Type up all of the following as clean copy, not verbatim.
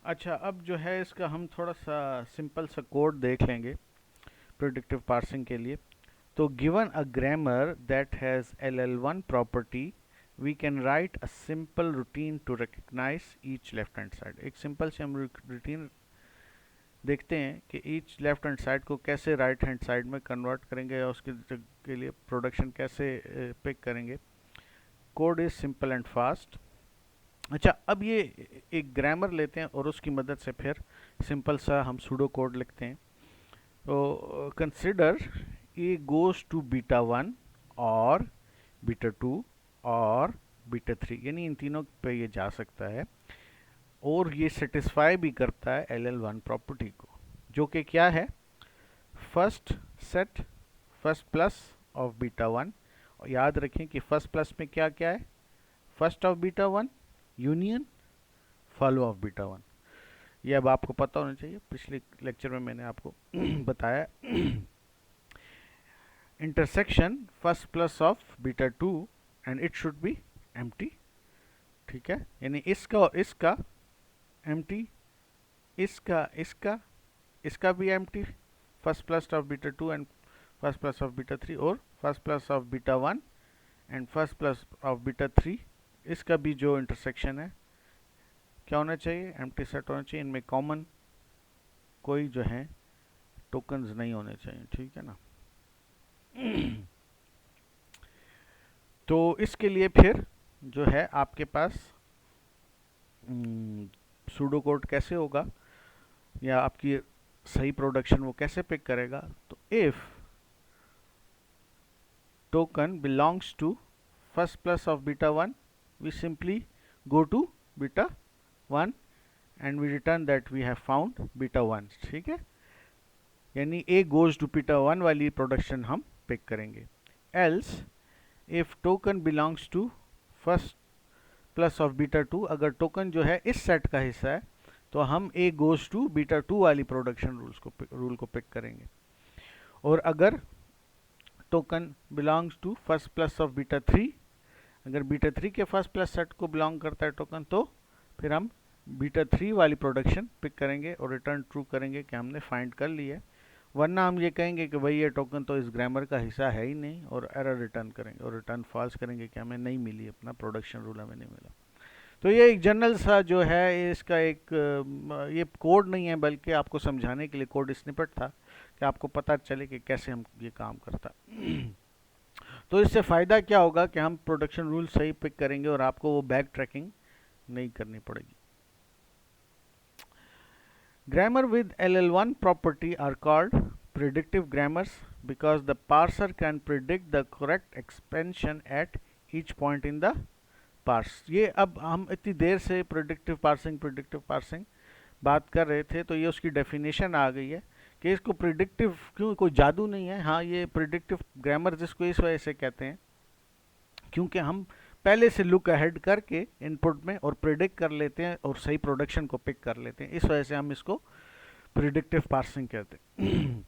अच्छा, अब जो है इसका हम थोड़ा सा सिंपल सा कोड देख लेंगे प्रिडिक्टिव पार्सिंग के लिए। तो given a grammar that has LL1 property, we can write a simple routine to recognise each left hand side. एक सिंपल से हम रूटीन देखते हैं कि ईच लेफ्ट हैंड साइड को कैसे राइट हैंड साइड में कन्वर्ट करेंगे या उसके के लिए प्रोडक्शन कैसे पिक करेंगे। Code is simple and fast. अच्छा, अब ये एक ग्रामर लेते हैं और उसकी मदद से फिर सिंपल सा हम सूडो कोड लिखते हैं। तो consider a goes to beta 1 और बीटा 2 और बीटा 3, यानी इन तीनों पे ये जा सकता है और ये सेटिस्फाई भी करता है LL1 प्रॉपर्टी को, जो कि क्या है, first set first plus of beta 1। और याद रखें कि फर्स्ट प्लस में क्या क्या है, first of beta 1 union follow of beta 1। ये अब आपको पता होना चाहिए, पिछले लेक्चर में मैंने आपको बताया। Intersection first plus of beta 2 and it should be empty. ठीक है, यानी इसका और इसका एम्प्टी, इसका भी empty, first plus of beta 2 and first plus of beta 3, और first plus of beta 1 and first plus of beta 3, इसका भी जो इंटरसेक्शन है क्या होना चाहिए, एम्प्टी सेट होना चाहिए। इनमें कॉमन कोई जो है टोकन्स नहीं होने चाहिए। ठीक है ना। तो इसके लिए फिर जो है आपके पास सूडो कोड कैसे होगा या आपकी सही प्रोडक्शन वो कैसे पिक करेगा। तो if token belongs to first plus of beta 1, we simply go to beta 1 and we return that we have found beta 1। ठीक है, यानी a goes to beta 1 वाली प्रोडक्शन हम पिक करेंगे। else if token belongs to first plus of beta 2, अगर token जो है इस सेट का हिस्सा है तो हम a goes to beta 2 वाली प्रोडक्शन रूल को पिक करेंगे। और अगर token belongs to first plus of beta 3, अगर बीटा 3 के फर्स्ट प्लस सेट को बिलोंग करता है टोकन, तो फिर हम बीटा 3 वाली प्रोडक्शन पिक करेंगे और रिटर्न ट्रू करेंगे कि हमने फाइंड कर लिया है। वरना हम ये कहेंगे कि भाई ये टोकन तो इस ग्रामर का हिस्सा है ही नहीं, और एरर रिटर्न करेंगे और रिटर्न फॉल्स करेंगे कि हमें नहीं मिली, अपना प्रोडक्शन रूल हमें नहीं मिला। तो ये एक जनरल सा जो है इसका एक ये कोड नहीं है, बल्कि आपको समझाने के लिए कोड स्निपेट था कि आपको पता चले कि कैसे हम ये काम करता। तो इससे फ़ायदा क्या होगा कि हम प्रोडक्शन रूल सही पिक करेंगे और आपको वो बैक ट्रैकिंग नहीं करनी पड़ेगी। Grammar with LL1 property are called predictive grammars because the parser can predict the correct expansion at each point in the parse. ये अब हम इतनी देर से प्रिडिक्टिव पार्सिंग बात कर रहे थे, तो ये उसकी डेफिनेशन आ गई है कि इसको प्रिडिक्टिव क्यों, कोई जादू नहीं है। हाँ, ये प्रिडिक्टिव ग्रामर जिसको इस वजह से कहते हैं क्योंकि हम पहले से लुक अहेड करके इनपुट में और प्रिडिक्ट कर लेते हैं और सही प्रोडक्शन को पिक कर लेते हैं, इस वजह से हम इसको प्रिडिक्टिव पार्सिंग कहते हैं।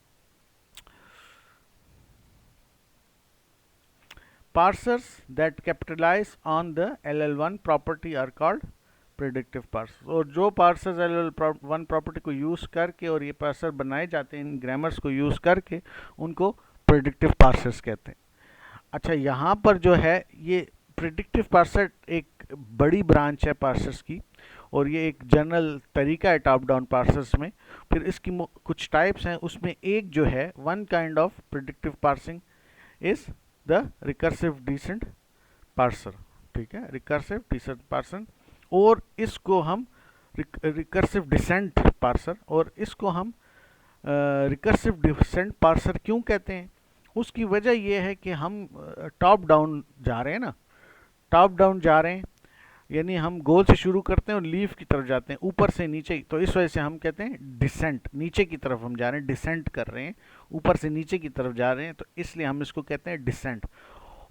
Parsers that capitalise on the LL1 property are called predictive parsers. और जो पार्सर्स LL1 प्रॉपर्टी को यूज़ करके और ये पार्सर बनाए जाते हैं इन ग्रामर्स को यूज़ करके, उनको प्रिडिक्टिव पार्सर्स कहते हैं। अच्छा, यहाँ पर जो है ये प्रिडिक्टिव पार्सर एक बड़ी ब्रांच है पार्सर्स की, और ये एक जनरल तरीका है टॉप डाउन पार्सर्स में। फिर इसकी कुछ टाइप्स हैं, उसमें एक जो है one kind of predictive parsing is the recursive descent parser. ठीक है, रिकर्सिव डिसेंट पार्सर, और इसको हम रिकर्सिव डिसेंट पार्सर, और इसको हम रिकर्सिव डिसेंट पार्सर क्यों कहते हैं, उसकी वजह यह है कि हम टॉप डाउन जा रहे हैं ना, टॉप डाउन जा रहे हैं यानी हम गोल से शुरू करते हैं और लीफ की तरफ जाते हैं, ऊपर से नीचे। तो इस वजह से हम कहते हैं डिसेंट, नीचे की तरफ हम जा रहे हैं, डिसेंट कर रहे हैं, ऊपर से नीचे की तरफ जा रहे हैं, तो इसलिए हम इसको कहते हैं डिसेंट।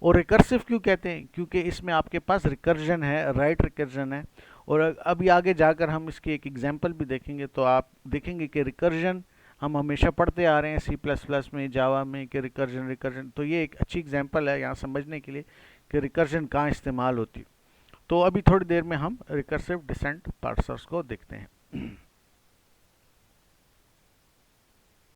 और रिकर्सिव क्यों कहते हैं, क्योंकि इसमें आपके पास रिकर्जन है, राइट रिकर्जन है। और अभी आगे जाकर हम इसकी एक एग्जाम्पल भी देखेंगे, तो आप देखेंगे कि रिकर्जन हम हमेशा पढ़ते आ रहे हैं C++ में, जावा में, कि रिकर्जन। तो ये एक अच्छी एग्जांपल है यहाँ समझने के लिए कि रिकर्जन कहाँ इस्तेमाल होती है। तो अभी थोड़ी देर में हम रिकर्सिव डिसेंट पार्सर्स को देखते हैं।